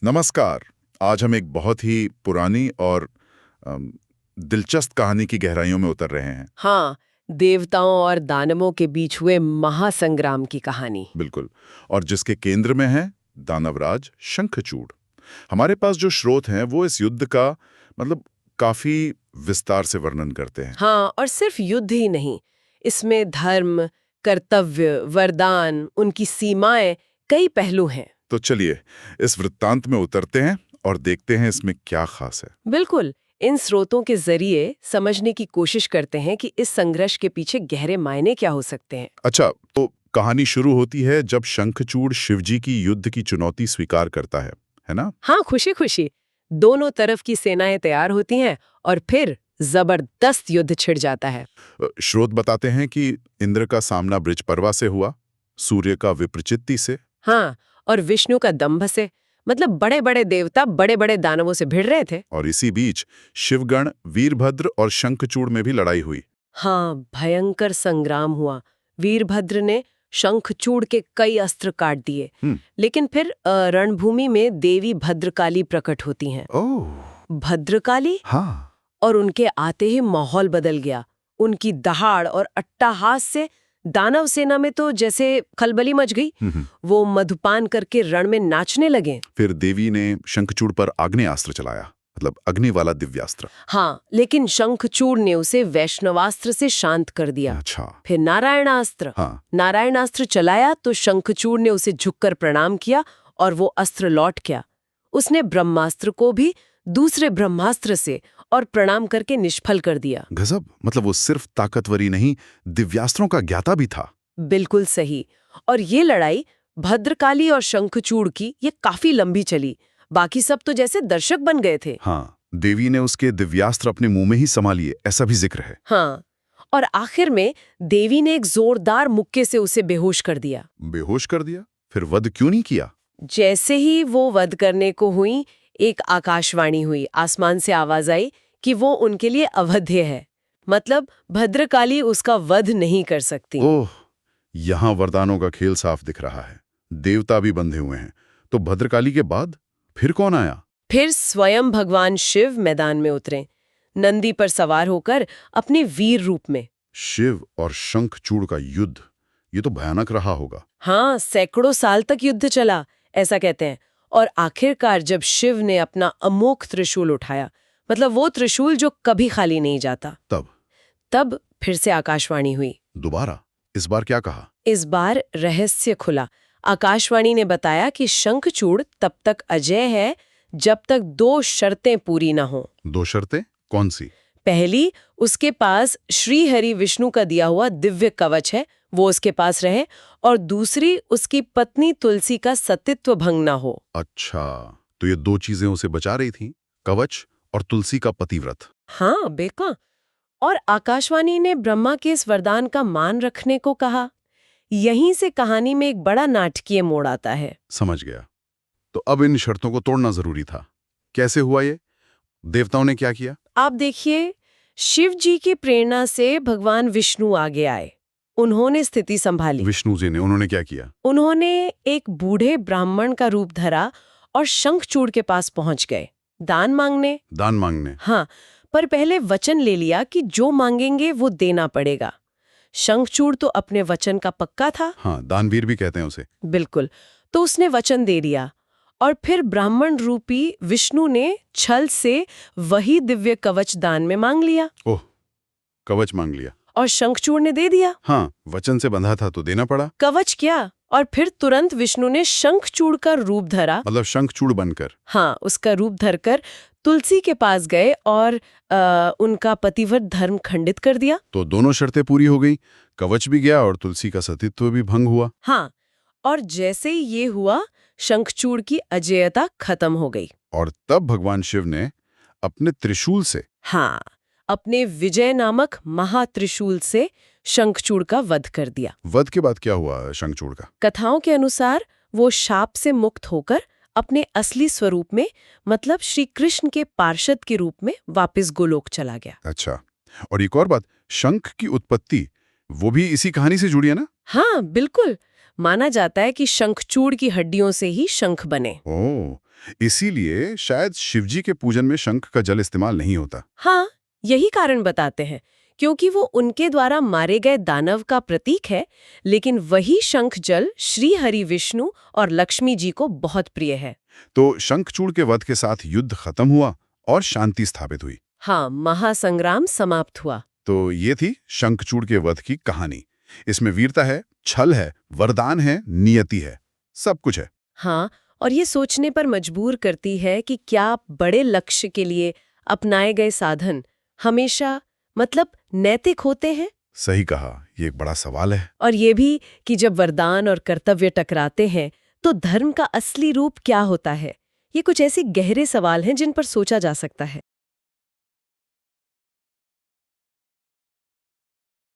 नमस्कार। आज हम एक बहुत ही पुरानी और अम, दिलचस्प कहानी की गहराइयों में उतर रहे हैं। हाँ, देवताओं और दानवों के बीच हुए महासंग्राम की कहानी। बिल्कुल। और जिसके केंद्र में है दानवराज शंखचूड़। हमारे पास जो स्रोत हैं वो इस युद्ध का मतलब काफी विस्तार से वर्णन करते हैं। हाँ, और सिर्फ युद्ध ही नहीं, इसमें धर्म, कर्तव्य, वरदान, उनकी सीमाएं, कई पहलू हैं। तो चलिए इस वृत्तांत में उतरते हैं और देखते हैं इसमें क्या खास है। बिल्कुल, इन स्रोतों के जरिए समझने की कोशिश करते हैं कि इस संघर्ष के पीछे गहरे मायने क्या हो सकते हैं। अच्छा, तो कहानी शुरू होती है जब शंखचूड़ शिवजी की युद्ध की चुनौती स्वीकार करता है ना? हाँ, खुशी खुशी दोनों तरफ की सेनाएं तैयार होती हैं और फिर जबरदस्त युद्ध छिड़ जाता है। स्रोत बताते हैं कि इंद्र का सामना बृहस्पति से हुआ, सूर्य का विप्रचित्ति से। हाँ, और विष्णु का दंभ से, मतलब बड़े बड़े देवता बड़े बड़े दानवों से भिड़ रहे थे। और इसी बीच शिवगण, वीरभद्र और शंखचूड़ में भी लड़ाई हुई। हाँ, भयंकर संग्राम हुआ। वीरभद्र ने शंखचूड़ के कई अस्त्र काट दिए, लेकिन फिर रणभूमि में देवी भद्रकाली प्रकट होती हैं। ओह, भद्रकाली, हाँ। और उनके आते ही माहौल बदल गया। उनकी दहाड़ और अट्टहास से दानव सेना में तो जैसे खलबली मच गई। वो मधुपान करके रण में नाचने लगे। फिर देवी ने शंखचूड़ पर आग्नेयास्त्र चलाया, मतलब अग्नि वाला दिव्यास्त्र। हाँ, लेकिन शंखचूड़ ने उसे वैष्णवास्त्र से शांत कर दिया। अच्छा। फिर नारायणास्त्र। हाँ। नारायणास्त्र चलाया तो शंखचूड़ ने उसे झुककर प्रणाम किया और वो अस्त्र लौट गया। उसने ब्रह्मास्त्र को भी दूसरे ब्रह्मास्त्र से और प्रणाम करके निष्फल कर दिया। गजब, मतलब वो सिर्फ ताकतवरी नहीं, दिव्यास्त्रों का ज्ञाता भी था। बिल्कुल सही। और ये लड़ाई भद्रकाली और शंखचूड़ की ये काफी लंबी चली। बाकी सब तो जैसे दर्शक बन गए थे। हाँ, देवी ने उसके दिव्यास्त्र अपने मुंह में ही समा लिए, ऐसा भी जिक्र है। हाँ, और आखिर में देवी ने एक जोरदार मुक्के से उसे बेहोश कर दिया। बेहोश कर दिया? फिर वध क्यों नहीं किया? जैसे ही वो वध करने को हुई, एक आकाशवाणी हुई, आसमान से आवाज आई कि वो उनके लिए अवध्य है, मतलब भद्रकाली उसका वध नहीं कर सकती। ओह, यहाँ वरदानों का खेल साफ दिख रहा है। देवता भी बंधे हुए हैं। तो भद्रकाली के बाद फिर कौन आया? फिर स्वयं भगवान शिव मैदान में उतरे, नंदी पर सवार होकर अपने वीर रूप में। शिव और शंखचूड़ का युद्ध, ये तो भयानक रहा होगा। हाँ, सैकड़ों साल तक युद्ध चला, ऐसा कहते हैं। और आखिरकार जब शिव ने अपना अमोघ त्रिशूल उठाया, मतलब वो त्रिशूल जो कभी खाली नहीं जाता, तब फिर से आकाशवाणी हुई। दोबारा? इस बार क्या कहा? इस बार रहस्य खुला। आकाशवाणी ने बताया कि शंखचूड़ तब तक अजय है जब तक दो शर्तें पूरी ना हो। दो शर्तें? कौन सी? पहली, उसके पास श्री हरि विष्णु का दिया हुआ दिव्य कवच है, वो उसके पास रहे। और दूसरी, उसकी पत्नी तुलसी का सतीत्व भंग ना हो। अच्छा, तो ये दो चीजें उसे बचा रही थीं, कवच और तुलसी का पतिव्रत। हाँ, बेका। और आकाशवाणी ने ब्रह्मा के इस वरदान का मान रखने को कहा। यहीं से कहानी में एक बड़ा नाटकीय मोड़ आता है। समझ गया। तो अब इन शर्तों को तोड़ना जरूरी था। कैसे हुआ ये? देवताओं ने क्या किया? आप देखिए, शिव जी की प्रेरणा से भगवान विष्णु आगे आए। उन्होंने स्थिति संभाली। विष्णु जी ने, उन्होंने क्या किया? उन्होंने एक बूढ़े ब्राह्मण का रूप धरा और शंखचूड़ के पास पहुंच गए, दान मांगने। दान मांगने? हाँ, पर पहले वचन ले लिया कि जो मांगेंगे वो देना पड़ेगा। शंखचूड़ तो अपने वचन का पक्का था। हाँ, दानवीर भी कहते हैं उसे। बिल्कुल। तो उसने वचन दे दिया और फिर ब्राह्मण रूपी विष्णु ने छल से वही दिव्य कवच दान में मांग लिया। ओह, कवच मांग लिया। और शंखचूड़ ने दे दिया। हाँ, वचन से बंधा था तो देना पड़ा। कवच क्या, और फिर तुरंत विष्णु ने शंखचूड़ का रूप धरा, मतलब शंखचूड़ बनकर। हाँ, उसका रूप धरकर तुलसी के पास गए और उनका पतिव्रत धर्म खंडित कर दिया। तो दोनों शर्तें पूरी हो गई, कवच भी गया और तुलसी का सतीत्व भी भंग हुआ। हाँ, और जैसे ही ये हुआ, शंखचूड़ की अजेयता खत्म हो गई। और तब भगवान शिव ने अपने त्रिशूल से, हाँ, अपने विजय नामक महात्रिशूल से शंखचूड़ का वध कर दिया। वध के बाद क्या हुआ शंखचूड़ का? कथाओं के अनुसार वो शाप से मुक्त होकर अपने असली स्वरूप में, मतलब श्री कृष्ण के पार्षद के रूप में वापस गोलोक चला गया। अच्छा, और एक और बात, शंख की उत्पत्ति वो भी इसी कहानी से जुड़ी है ना? हाँ, बिल्कुल। माना जाता है कि शंखचूड़ की हड्डियों से ही शंख बने। ओह, इसीलिए शायद शिवजी के पूजन में शंख का जल इस्तेमाल नहीं होता। हाँ, यही कारण बताते हैं, क्योंकि वो उनके द्वारा मारे गए दानव का प्रतीक है, लेकिन वही शंख जल श्री हरि विष्णु और लक्ष्मी जी को बहुत प्रिय है। तो शंखचूड़ के वध के साथ युद्ध खत्म हुआ और शांति स्थापित हुई। हाँ, महासंग्राम समाप्त हुआ। तो ये थी शंखचूड़ के वध की कहानी। इसमें वीरता है, छल है, वरदान है, नियति है, सब कुछ है। हाँ, और ये सोचने पर मजबूर करती है कि क्या बड़े लक्ष्य के लिए अपनाए गए साधन हमेशा नैतिक होते हैं? सही कहा, ये एक बड़ा सवाल है। और ये भी कि जब वरदान और कर्तव्य टकराते हैं तो धर्म का असली रूप क्या होता है? ये कुछ ऐसे गहरे सवाल हैं जिन पर सोचा जा सकता है।